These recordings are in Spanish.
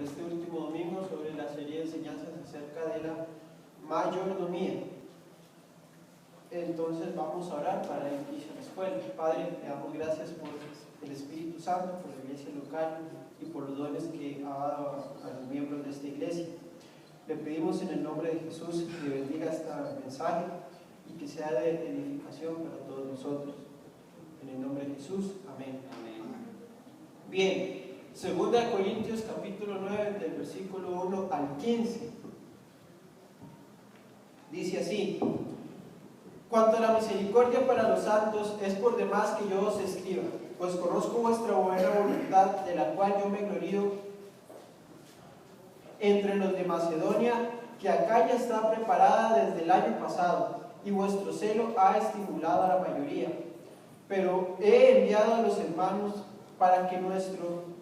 este último domingo sobre la serie de enseñanzas acerca de la mayordomía. Entonces vamos a orar para el inicio de la escuela. Padre, te damos gracias por el Espíritu Santo, por la iglesia local y por los dones que ha dado a los miembros de esta iglesia. Le pedimos en el nombre de Jesús que bendiga este mensaje y que sea de edificación para todos nosotros. En el nombre de Jesús, amén. Bien, 2 Corintios capítulo 9 del versículo 1 al 15. Dice así: cuanto a la misericordia para los santos, es por demás que yo os escriba, pues conozco vuestra buena voluntad, de la cual yo me glorío entre los de Macedonia, que Acaya está preparada desde el año pasado, y vuestro celo ha estimulado a la mayoría. Pero he enviado a los hermanos para que nuestro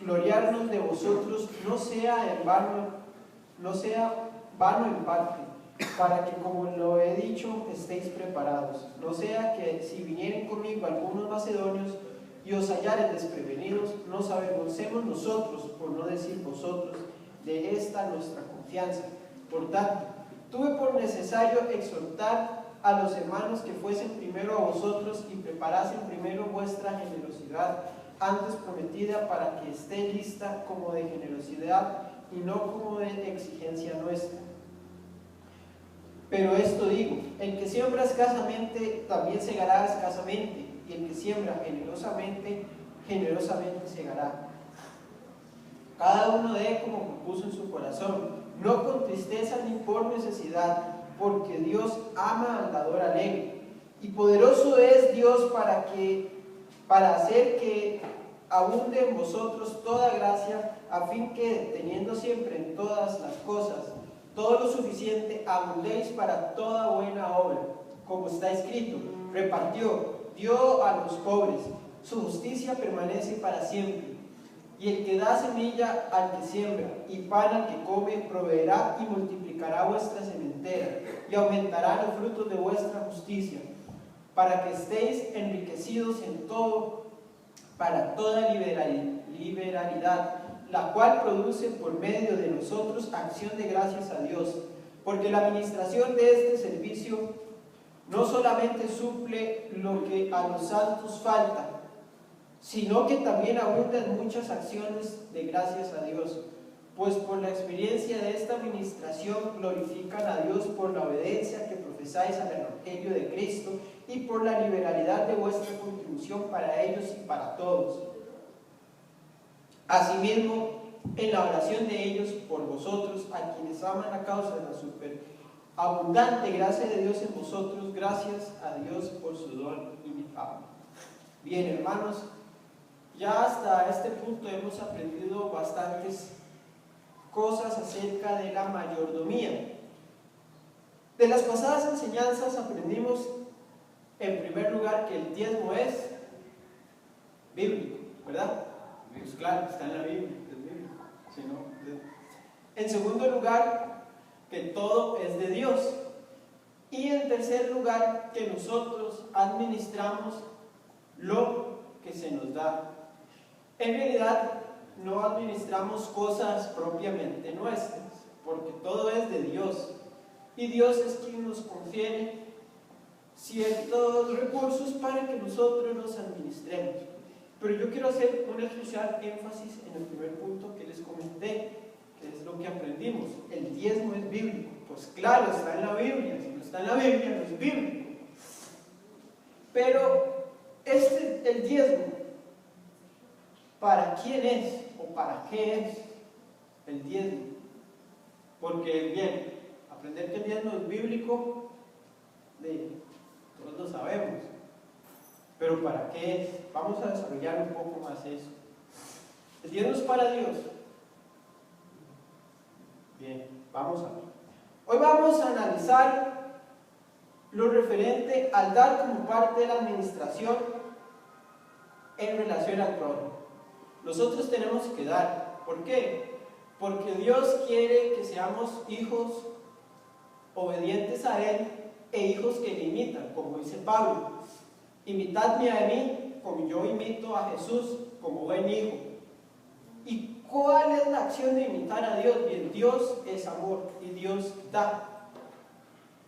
gloriarnos de vosotros no sea vano en parte, para que, como lo he dicho, estéis preparados. No sea que si vinieren conmigo algunos macedonios y os hallaren desprevenidos, nos avergoncemos nosotros, por no decir vosotros, de esta nuestra confianza. Por tanto, tuve por necesario exhortar a los hermanos que fuesen primero a vosotros y preparasen primero vuestra generosidad, antes prometida, para que esté lista como de generosidad y no como de exigencia nuestra. Pero esto digo: el que siembra escasamente también segará escasamente, y el que siembra generosamente, generosamente segará. Cada uno dé como propuso en su corazón, no con tristeza ni por necesidad, porque Dios ama al dador alegre. Y poderoso es Dios para hacer que abunde en vosotros toda gracia, a fin que, teniendo siempre en todas las cosas todo lo suficiente, abundéis para toda buena obra. Como está escrito: repartió, dio a los pobres, su justicia permanece para siempre. Y el que da semilla al que siembra y pan al que come, proveerá y multiplicará vuestra sementera y aumentará los frutos de vuestra justicia, para que estéis enriquecidos en todo, para toda liberalidad, la cual produce por medio de nosotros acción de gracias a Dios. Porque la administración de este servicio no solamente suple lo que a los santos falta, sino que también abundan muchas acciones de gracias a Dios, pues por la experiencia de esta administración glorifican a Dios por la obediencia que profesáis al Evangelio de Cristo y por la liberalidad de vuestra contribución para ellos y para todos. Asimismo, en la oración de ellos por vosotros, a quienes aman a causa de la superabundante gracia de Dios en vosotros, gracias a Dios por su don inefable. Bien, hermanos, ya hasta este punto hemos aprendido bastantes cosas acerca de la mayordomía. De las pasadas enseñanzas aprendimos, en primer lugar, que el diezmo es bíblico, ¿verdad? Pues claro, está en la Biblia, es bíblico. Si no, en segundo lugar, que todo es de Dios. Y en tercer lugar, que nosotros administramos lo que se nos da. En realidad, no administramos cosas propiamente nuestras, porque todo es de Dios. Y Dios es quien nos confiere ciertos recursos para que nosotros los administremos. Pero yo quiero hacer un especial énfasis en el primer punto que les comenté, que es lo que aprendimos. El diezmo es bíblico. Pues claro, está en la Biblia. Si no está en la Biblia, no es bíblico. Pero el diezmo, ¿para quién es o para qué es el diezmo? Porque, bien, aprender que el diezmo es bíblico, todos lo sabemos. Pero ¿para qué es? Vamos a desarrollar un poco más eso. ¿El diezmo es para Dios? Bien, vamos a ver. Hoy vamos a analizar lo referente al dar como parte de la administración en relación al prójimo. Nosotros tenemos que dar. ¿Por qué? Porque Dios quiere que seamos hijos obedientes a Él e hijos que le imitan, como dice Pablo. Imitadme a mí, como yo imito a Jesús, como buen hijo. Y cuál es la acción de imitar a Dios? Bien, Dios es amor y Dios da.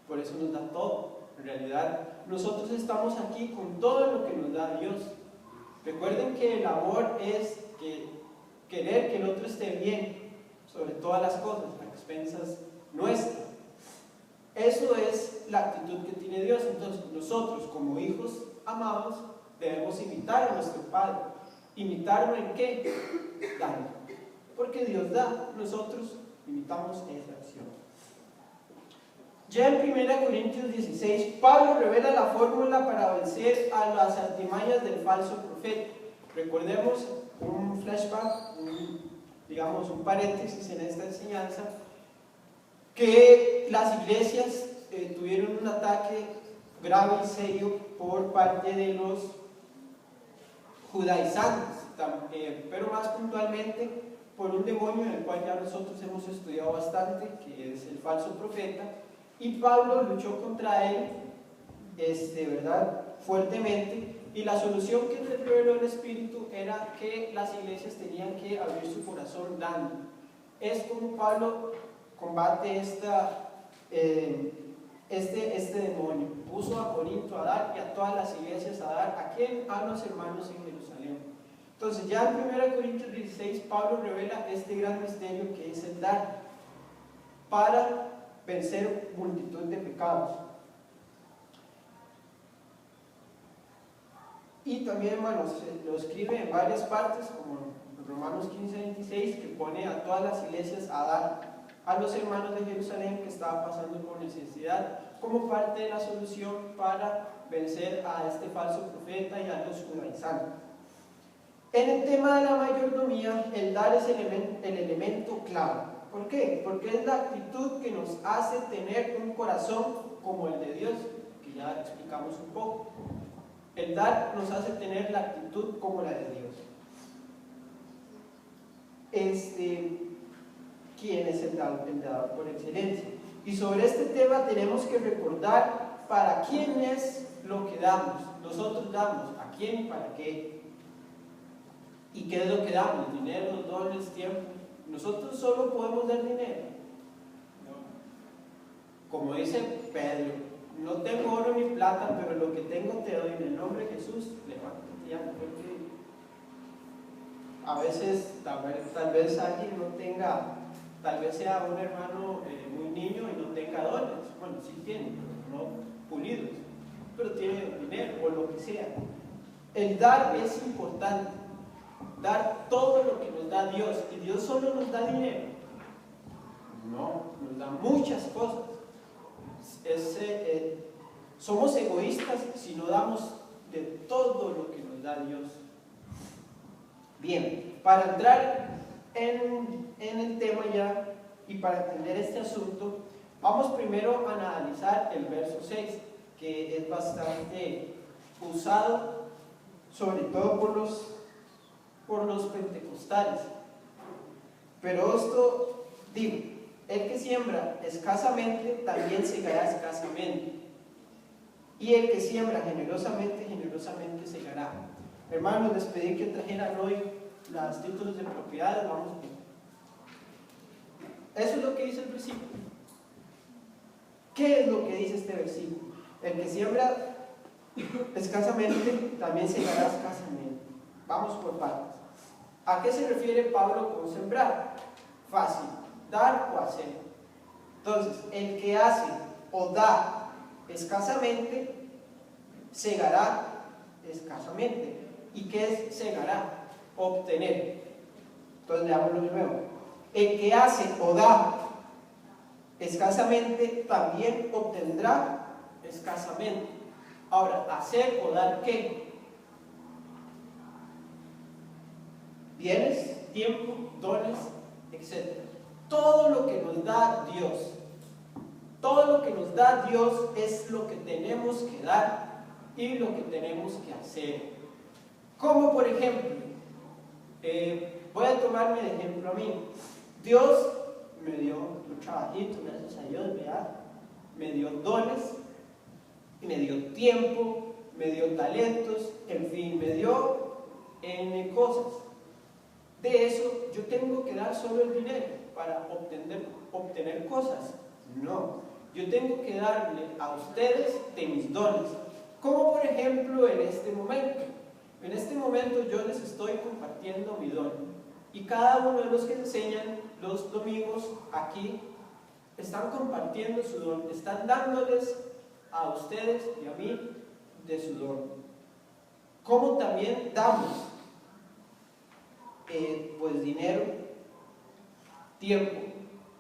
Por eso nos da todo. En realidad, nosotros estamos aquí con todo lo que nos da Dios. Recuerden que el amor es querer que el otro esté bien, sobre todas las cosas, a expensas nuestras. Eso es la actitud que tiene Dios. Entonces, nosotros como hijos amados debemos imitar a nuestro Padre. ¿Imitarlo en qué? Dando. Porque Dios da, nosotros imitamos esa acción. Ya en 1 Corintios 16, Pablo revela la fórmula para vencer a las artimañas del falso profeta. Recordemos un flashback, digamos un paréntesis en esta enseñanza, que las iglesias tuvieron un ataque grave y serio por parte de los judaizantes, pero más puntualmente por un demonio en el cual ya nosotros hemos estudiado bastante, que es el falso profeta, y Pablo luchó contra él, ¿verdad?, fuertemente, y la solución que le reveló el Espíritu era que las iglesias tenían que abrir su corazón dando. Es como Pablo combate este demonio. Puso a Corinto a dar y a todas las iglesias a dar. ¿A quién? A los hermanos en Jerusalén. Entonces ya en 1 Corintios 16 Pablo revela este gran misterio que es el dar para vencer multitud de pecados. Y también, hermanos, lo escribe en varias partes, como en Romanos 15:26, que pone a todas las iglesias a dar a los hermanos de Jerusalén que estaban pasando por necesidad, como parte de la solución para vencer a este falso profeta y a los judaizantes. En el tema de la mayordomía, el dar es el elemento clave. ¿Por qué? Porque es la actitud que nos hace tener un corazón como el de Dios, que ya explicamos un poco. El dar nos hace tener la actitud como la de Dios. ¿Quién es el dador por excelencia? Y sobre este tema tenemos que recordar para quién es lo que damos. Nosotros damos, ¿a quién y para qué? ¿Y qué es lo que damos? Dinero, dones, tiempo. Nosotros solo podemos dar dinero. Como dice Pedro, no tengo oro ni plata, pero lo que tengo te doy en el nombre de Jesús. Levántate ya, porque a veces tal vez alguien no tenga, tal vez sea un hermano muy niño y no tenga dones. Bueno, sí tiene, pero no pulidos, pero tiene dinero o lo que sea. El dar es importante. Dar todo lo que nos da Dios. Y Dios solo nos da dinero. No, nos da muchas cosas. Somos egoístas si no damos de todo lo que nos da Dios. Bien, para entrar en el tema ya y para entender este asunto, vamos primero a analizar el verso 6, que es bastante usado, sobre todo por los pentecostales. Pero esto, digo, el que siembra escasamente también segará escasamente, y el que siembra generosamente, generosamente segará. Hermanos, les pedí que trajeran hoy los títulos de propiedades. Vamos a ver. Eso es lo que dice el versículo. ¿Qué es lo que dice este versículo? El que siembra escasamente también segará escasamente. Vamos por partes. ¿A qué se refiere Pablo con sembrar? Fácil, dar o hacer. Entonces, el que hace o da escasamente, segará escasamente. ¿Y qué es segará? Obtener. Entonces, leámoslo de nuevo. El que hace o da escasamente, también obtendrá escasamente. Ahora, ¿hacer o dar qué? Bienes, tiempo, dones, etc. Todo lo que nos da Dios, todo lo que nos da Dios es lo que tenemos que dar y lo que tenemos que hacer. Como por ejemplo, voy a tomarme de ejemplo a mí. Dios me dio un trabajito, gracias a Dios, ¿verdad? Me dio dones, me dio tiempo, me dio talentos, en fin, me dio N cosas. de eso yo tengo que dar solo el dinero para obtener cosas. No, yo tengo que darle a ustedes de mis dones, como por ejemplo en este momento. En este momento yo les estoy compartiendo mi don, y cada uno de los que enseñan los domingos aquí están compartiendo su don, están dándoles a ustedes y a mí de su don. Como también damos pues dinero, tiempo.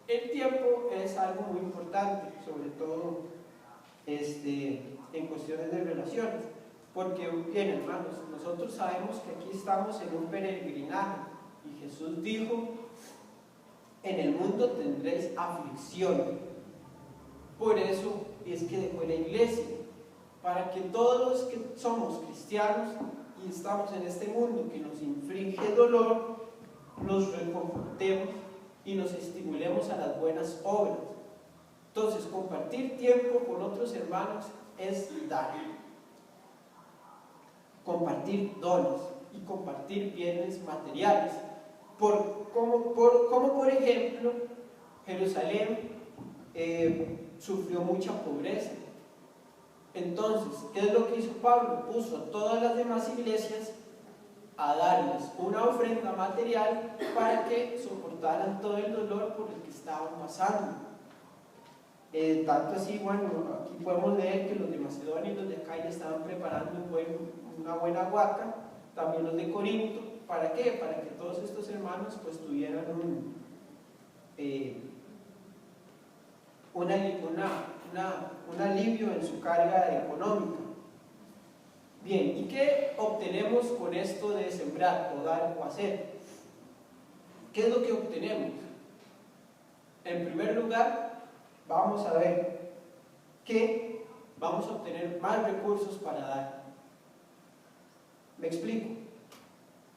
El tiempo es algo muy importante, sobre todo en cuestiones de relaciones, porque bien, hermanos, nosotros sabemos que aquí estamos en un peregrinaje y Jesús dijo: en el mundo tendréis aflicción. Por eso es que dejó la iglesia, para que todos los que somos cristianos y estamos en este mundo que nos inflige dolor, nos reconfortemos y nos estimulemos a las buenas obras. Entonces, compartir tiempo con otros hermanos es dar. Compartir dones y compartir bienes materiales. Como por ejemplo, Jerusalén sufrió mucha pobreza. Entonces, ¿qué es lo que hizo Pablo? Puso a todas las demás iglesias a darles una ofrenda material para que soportaran todo el dolor por el que estaban pasando. Tanto así, bueno, aquí podemos leer que los de Macedonia y los de Acaya estaban preparando una buena guaca, también los de Corinto. ¿Para qué? Para que todos estos hermanos pues tuvieran un alivio en su carga económica. Bien, ¿y qué obtenemos con esto de sembrar o dar o hacer? ¿Qué es lo que obtenemos? En primer lugar, vamos a ver que vamos a obtener más recursos para dar. Me explico.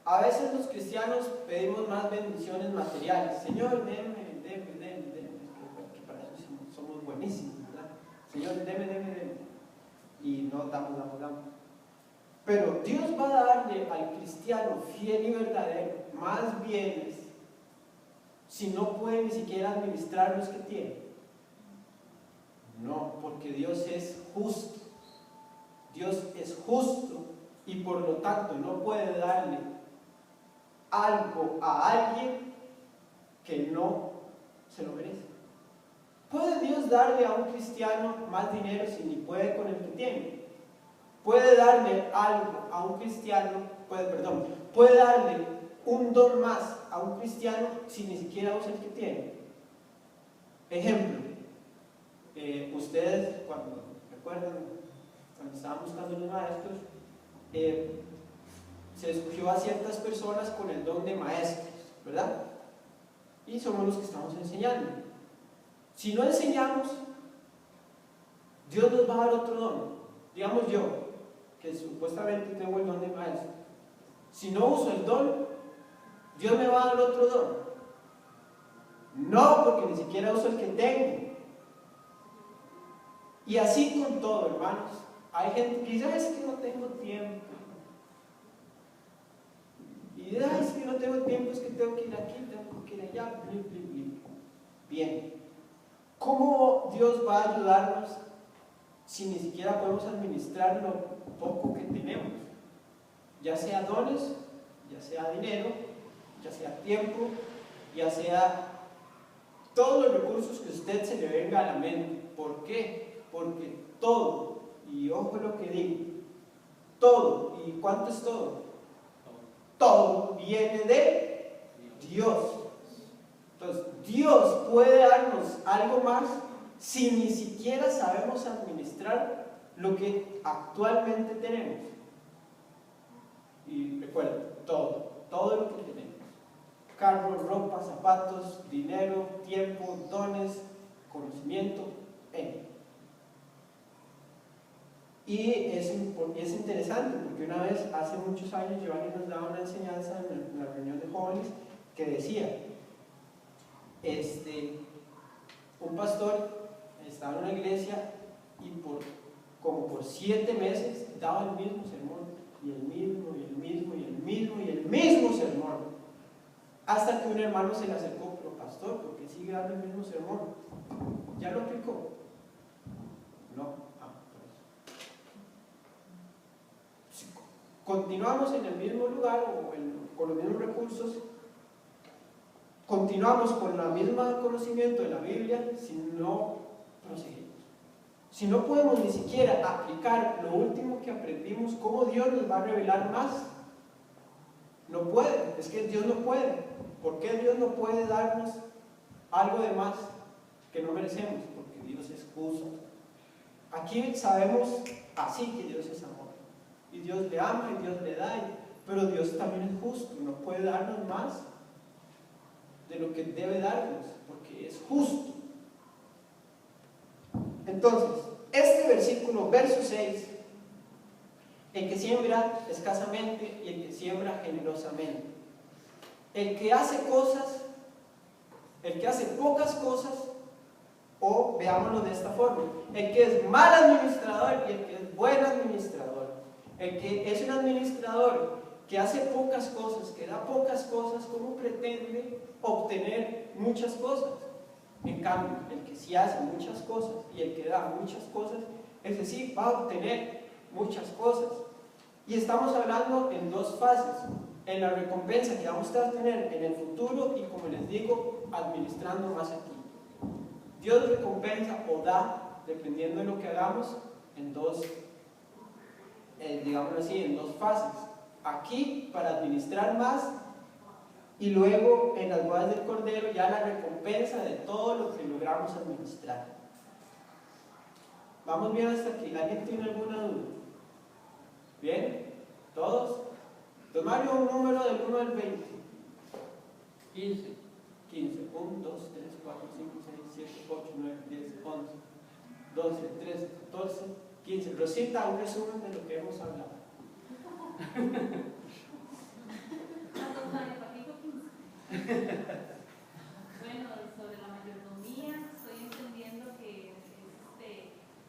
A veces los cristianos pedimos más bendiciones materiales. Señor, deme, que para eso somos buenísimos, ¿verdad? Señor, deme. Y no damos. Pero Dios va a darle al cristiano fiel y verdadero más bienes si no puede ni siquiera administrar los que tiene. No, porque Dios es justo. Dios es justo y por lo tanto no puede darle algo a alguien que no se lo merece. ¿Puede Dios darle a un cristiano más dinero si ni puede con el que tiene? ¿Puede darle algo a un cristiano, puede darle un don más a un cristiano si ni siquiera usa el que tiene? Ejemplo, ustedes cuando estaban buscando los maestros, se escogió a ciertas personas con el don de maestros, ¿verdad? Y somos los que estamos enseñando. Si no enseñamos, Dios nos va a dar otro don. Digamos yo, que supuestamente tengo el don de maestro. Si no uso el don, Dios me va a dar otro don. No, porque ni siquiera uso el que tengo. Y así con todo, hermanos. Hay gente que dice: es que no tengo tiempo. Y es que no tengo tiempo, es que tengo que ir aquí, tengo que ir allá. Bien. ¿Cómo Dios va a ayudarnos si ni siquiera podemos administrar lo poco que tenemos? Ya sea dones, ya sea dinero, ya sea tiempo, ya sea todos los recursos que a usted se le venga a la mente. ¿Por qué? Porque todo, y ojo lo que digo, todo, ¿y cuánto es todo? Todo viene de Dios. Entonces, Dios puede darnos algo más si ni siquiera sabemos administrar lo que actualmente tenemos. Y recuerden, todo lo que tenemos: carro, ropa, zapatos, dinero, tiempo, dones, conocimiento, Y es interesante porque una vez, hace muchos años, Giovanni nos daba una enseñanza en la reunión de jóvenes que decía, un pastor estaba en una iglesia y como por 7 meses daba el mismo sermón, y el mismo sermón. Hasta que un hermano se le acercó, pero pastor, porque sigue dando el mismo sermón. ¿Ya lo aplicó? No. Por eso. Si continuamos en el mismo lugar o con los mismos recursos, continuamos con el mismo conocimiento de la Biblia, si no proseguimos. Si no podemos ni siquiera aplicar lo último que aprendimos, ¿cómo Dios nos va a revelar más? No puede, es que Dios no puede. ¿Por qué Dios no puede darnos algo de más que no merecemos? Porque Dios es justo. Aquí sabemos así que Dios es amor. Y Dios le ama y Dios le da, pero Dios también es justo. No puede darnos más de lo que debe darnos, porque es justo. Entonces, este versículo, verso 6, el que siembra escasamente y el que siembra generosamente. El que hace cosas, el que hace pocas cosas, o veámoslo de esta forma, el que es mal administrador y el que es buen administrador. El que es un administrador que hace pocas cosas, que da pocas cosas, ¿cómo pretende obtener muchas cosas? En cambio, el que sí hace muchas cosas y el que da muchas cosas, ese sí va a obtener muchas cosas. Y estamos hablando en dos fases: en la recompensa que vamos a tener en el futuro y, como les digo, administrando más aquí. Dios recompensa o da, dependiendo de lo que hagamos, en dos, digámoslo así, en dos fases. Aquí para administrar más, y luego en las bodas del Cordero ya la recompensa de todo lo que logramos administrar. ¿Vamos bien hasta aquí? ¿Alguien tiene alguna duda? ¿Bien? ¿Todos? Tomario un número del 1 al 20. 15. 15. 1, 2, 3, 4, 5, 6, 7, 8, 9, 10, 11, 12, 13, 14, 15. Rosita, un resumen de lo que hemos hablado. Bueno, sobre la mayordomía, estoy entendiendo que es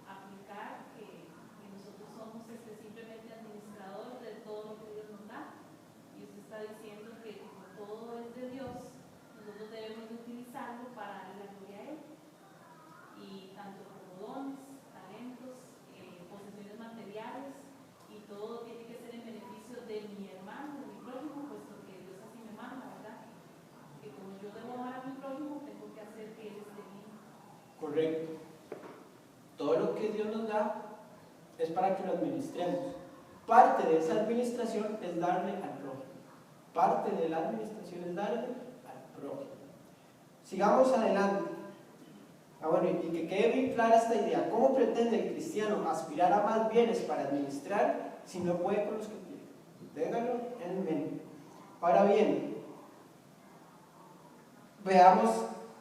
aplicar que nosotros somos simplemente administradores de todo lo que Dios nos da. Y usted está diciendo que como todo es de Dios, nosotros debemos de utilizarlo para darle la gloria a Él. Y tanto como dones, talentos, posesiones materiales, y todo tiene que ser en beneficio de mi hermano, de mi prójimo, puesto que Dios así me manda, ¿verdad? Que como yo debo amar a mi prójimo, tengo que hacer que él esté bien. Correcto. Todo lo que Dios nos da es para que lo administremos. Parte de esa administración es darle al prójimo. Parte de la administración es darle al prójimo. Sigamos adelante. Bueno, y que quede bien clara esta idea. ¿Cómo pretende el cristiano aspirar a más bienes para administrar si no puede con los que tiene? Ténganlo en mente. Ahora bien, veamos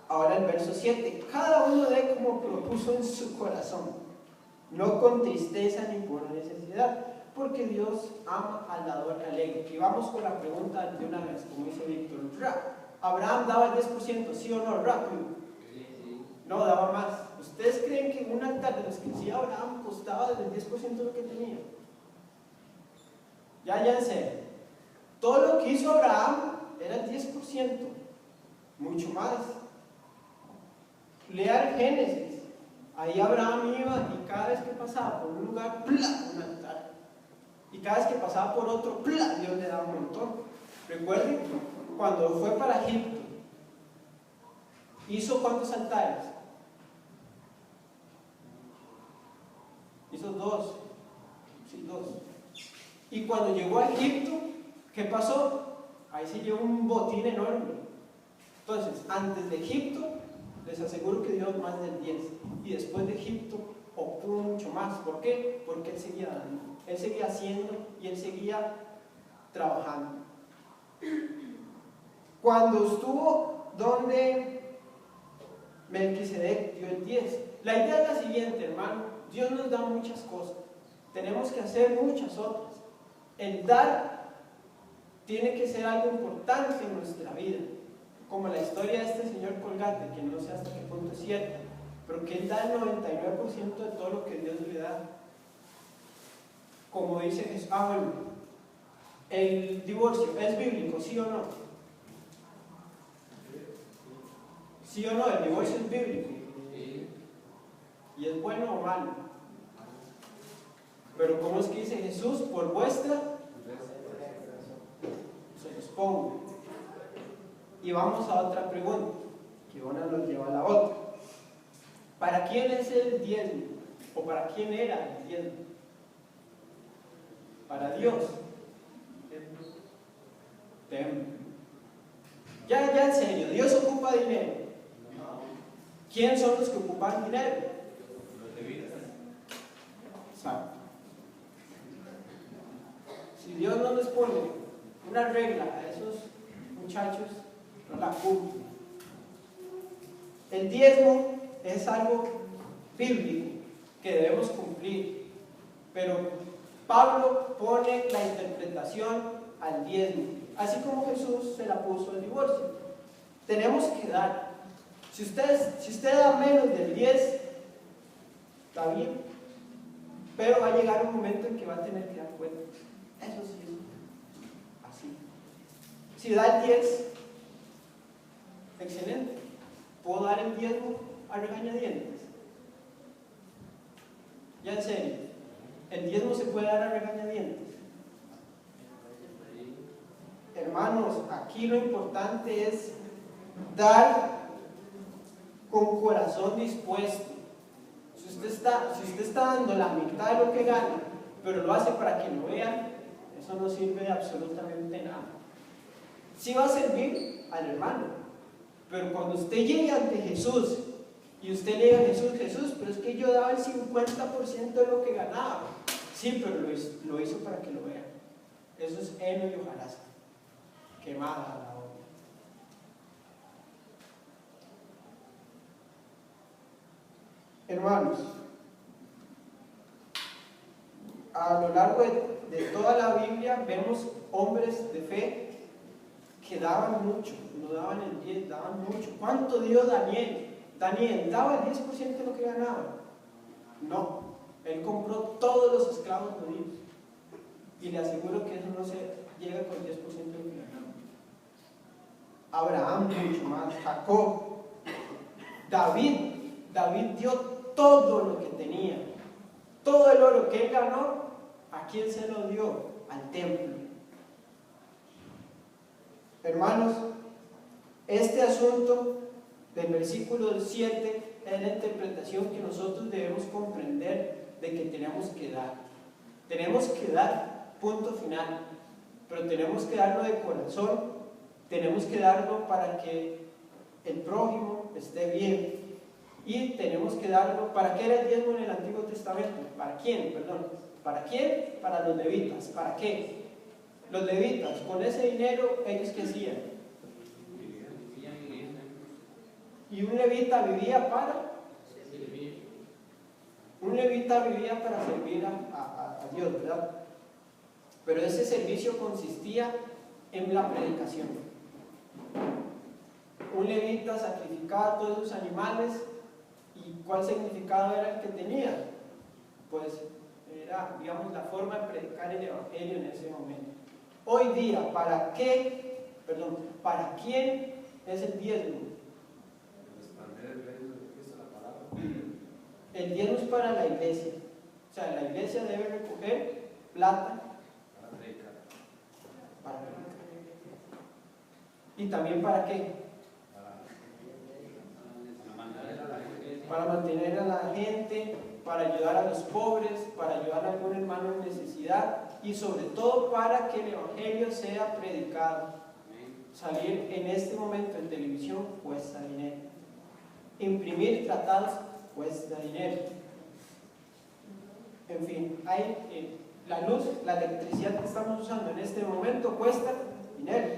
ahora el verso 7. Cada uno dé como propuso en su corazón, no con tristeza ni por necesidad, porque Dios ama al dador alegre. Y vamos con la pregunta de una vez, como dice Víctor. ¿Abraham daba el 10%, sí o no? Rápido. No, daba más. ¿Ustedes creen que un altar de los que hacía Abraham costaba del 10% de lo que tenía? Ya en serio. Todo lo que hizo Abraham era el 10%, mucho más. Lean Génesis. Ahí Abraham iba y cada vez que pasaba por un lugar, ¡plá!, un altar. Y cada vez que pasaba por otro, ¡plá!, Dios le daba un montón. Recuerden, cuando fue para Egipto, ¿hizo cuántos altares? Hizo 2. Sí, 2. Y cuando llegó a Egipto, ¿qué pasó? Ahí se llevó un botín enorme. Entonces, antes de Egipto, les aseguro que dio más del 10. Y después de Egipto, obtuvo mucho más. ¿Por qué? Porque él seguía dando. Él seguía haciendo y él seguía trabajando. Cuando estuvo donde Melquisedec dio el 10. La idea es la siguiente, hermano. Dios nos da muchas cosas. Tenemos que hacer muchas otras. El dar tiene que ser algo importante en nuestra vida. Como la historia de este señor Colgate, que no sé hasta qué punto es cierta, pero que él da el 99% de todo lo que Dios le da. Como dice Jesús, bueno, el divorcio, ¿es bíblico, sí o no? ¿Sí o no? El divorcio es bíblico. ¿Y es bueno o malo? Pero ¿cómo es que dice Jesús? Por vuestra se los pongo. Y vamos a otra pregunta, que una nos lleva a la otra. ¿Para quién es el diezmo? ¿O para quién era el diezmo? Para Dios. Templo. Ya en serio, ¿Dios ocupa dinero? ¿Quién son los que ocupan dinero? Los levitas. Exacto. Si Dios no les pone una regla a esos muchachos, no la cumplen. El diezmo es algo bíblico que debemos cumplir, pero Pablo pone la interpretación al diezmo, así como Jesús se la puso al divorcio. Tenemos que dar. Si usted da menos del 10, está bien, pero va a llegar un momento en que va a tener que dar cuenta. Eso sí es así. Si da el 10, excelente. ¿Puedo dar el diezmo a regañadientes? Ya en serio, ¿el diezmo se puede dar a regañadientes? Hermanos, aquí lo importante es dar con corazón dispuesto. Si usted está dando la mitad de lo que gana, pero lo hace para que lo vean, eso no sirve de absolutamente nada. Sí va a servir al hermano, pero cuando usted llegue ante Jesús y usted le diga a Jesús, Jesús, pero es que yo daba el 50% de lo que ganaba. Sí, pero lo hizo para que lo vean. Eso es heno y hojarasca, quemada la obra. Hermanos, a lo largo de toda la Biblia vemos hombres de fe que daban mucho, no daban el 10, daban mucho. ¿Cuánto dio Daniel? Daniel, ¿daba el 10% de lo que ganaba? No, él compró todos los esclavos judíos. Y le aseguro que eso no se llega con el 10% de lo que ganaba. Abraham mucho más, Jacob, David dio todo lo que tenía. Todo el oro que él ganó, ¿a quién se lo dio? Al templo. Hermanos, este asunto del versículo 7 es la interpretación que nosotros debemos comprender de que tenemos que dar. Tenemos que dar, punto final. Pero tenemos que darlo de corazón, tenemos que darlo para que el prójimo esté bien. Y tenemos que darlo, ¿para qué era el diezmo en el Antiguo Testamento? ¿Para quién? Perdón. ¿Para quién? Para los levitas. ¿Para qué? Los levitas, con ese dinero, ¿ellos qué hacían? Y un levita vivía para... Un levita vivía para servir a Dios, ¿verdad? Pero ese servicio consistía en la predicación. Un levita sacrificaba todos sus animales. ¿Y cuál significado era el que tenía? Pues era, digamos, la forma de predicar el evangelio en ese momento. Hoy día, ¿para quién es el diezmo? El diezmo es para la iglesia. O sea, la iglesia debe recoger plata para predicar. ¿Y también para qué? Para mantener a la gente, para ayudar a los pobres, para ayudar a algún hermano en necesidad y sobre todo para que el evangelio sea predicado. Salir en este momento en televisión cuesta dinero. Imprimir tratados cuesta dinero. En fin, hay la luz, la electricidad que estamos usando en este momento cuesta dinero.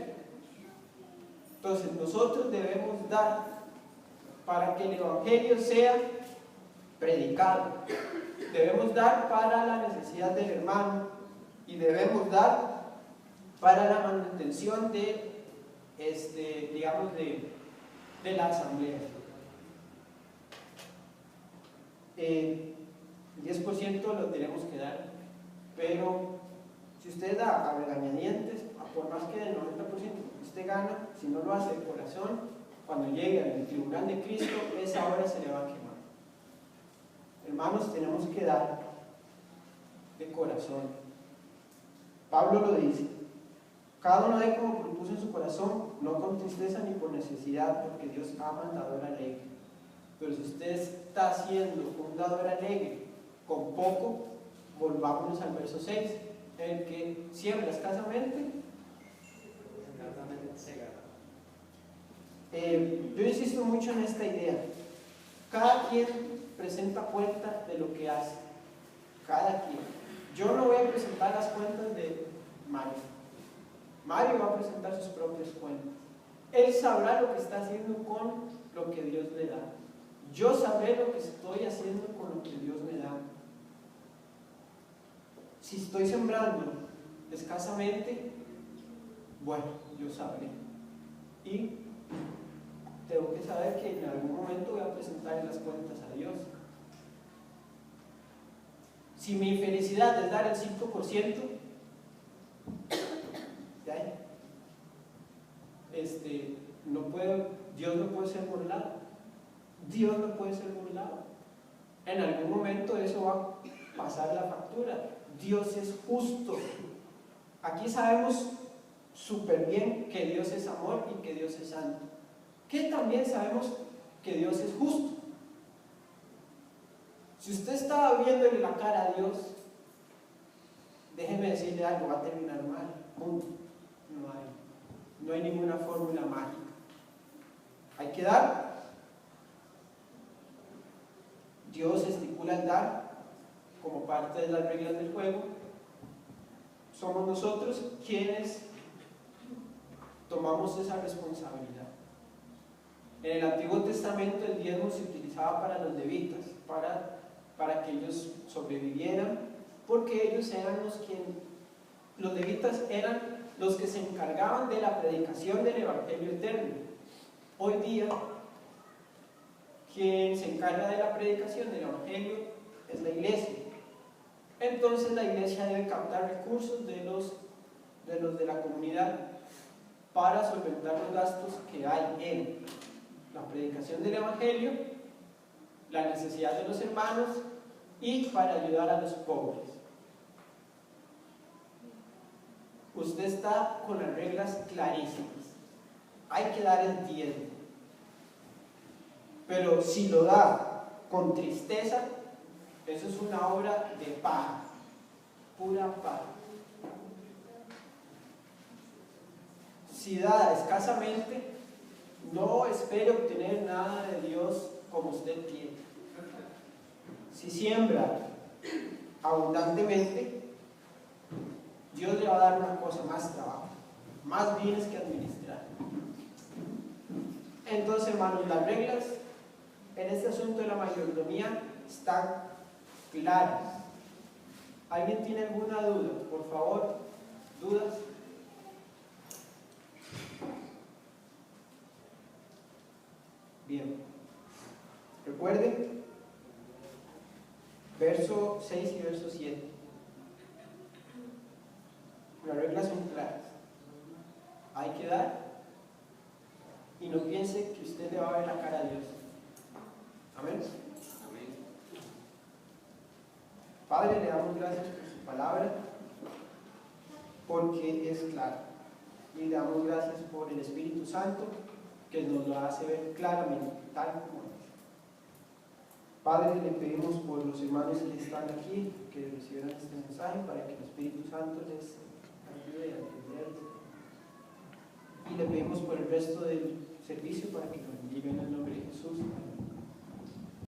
Entonces nosotros debemos dar para que el evangelio sea predicado. Debemos dar para la necesidad del hermano y debemos dar para la manutención de la asamblea. El 10% lo tenemos que dar, pero si usted da a regañadientes, por más que del 90% que usted gana, si no lo hace de corazón, cuando llegue al tribunal de Cristo, esa hora se le va a quemar. Hermanos, tenemos que dar de corazón. Pablo lo dice: cada uno dé como propuso en su corazón, no con tristeza ni por necesidad, porque Dios ama al dador alegre. Pero si usted está haciendo un dador alegre con poco, volvámonos al verso 6: el que siembra escasamente segará. Yo insisto mucho en esta idea. Cada quien presenta cuenta de lo que hace. Cada quien. Yo no voy a presentar las cuentas de Mario. Mario va a presentar sus propias cuentas. Él sabrá lo que está haciendo con lo que Dios le da. Yo sabré lo que estoy haciendo con lo que Dios me da. Si estoy sembrando escasamente, bueno, yo sabré. Y tengo que saber que en algún momento voy a presentar las cuentas a Dios. Si mi felicidad es dar el 5%, ¿ya? Dios no puede ser burlado. Dios no puede ser burlado. En algún momento eso va a pasar la factura. Dios es justo. Aquí sabemos súper bien que Dios es amor y que Dios es santo. Que también sabemos que Dios es justo. Si usted está viéndole la cara a Dios, déjeme decirle algo, va a terminar mal. Punto. No hay ninguna fórmula mágica. Hay que dar. Dios estipula el dar como parte de las reglas del juego. Somos nosotros quienes tomamos esa responsabilidad. En el Antiguo Testamento el diezmo se utilizaba para los levitas, para que ellos sobrevivieran, porque ellos eran los levitas eran los que se encargaban de la predicación del Evangelio eterno. Hoy día, quien se encarga de la predicación del Evangelio es la iglesia. Entonces la iglesia debe captar recursos de los de la comunidad para solventar los gastos que hay en la predicación del Evangelio, la necesidad de los hermanos y para ayudar a los pobres. Usted está con las reglas clarísimas. Hay que dar el diezmo. Pero si lo da con tristeza, eso es una obra de paja, pura paja. Si da escasamente, no espere obtener nada de Dios como usted quiere. Si siembra abundantemente, Dios le va a dar una cosa: más trabajo, más bienes que administrar. Entonces, hermanos, las reglas en este asunto de la mayordomía están claras. ¿Alguien tiene alguna duda? Por favor, ¿dudas? Bien. Recuerden, verso 6 y verso 7. Las reglas son claras. Hay que dar y no piense que usted le va a ver la cara a Dios. Amén. Amén. Padre, le damos gracias por su palabra, porque es clara. Y le damos gracias por el Espíritu Santo, que nos lo hace ver claramente, tal como es. Padre, le pedimos por los hermanos que están aquí, que recibieran este mensaje, para que el Espíritu Santo les ayude a entender. Y le pedimos por el resto del servicio, para que nos bendiga en el nombre de Jesús.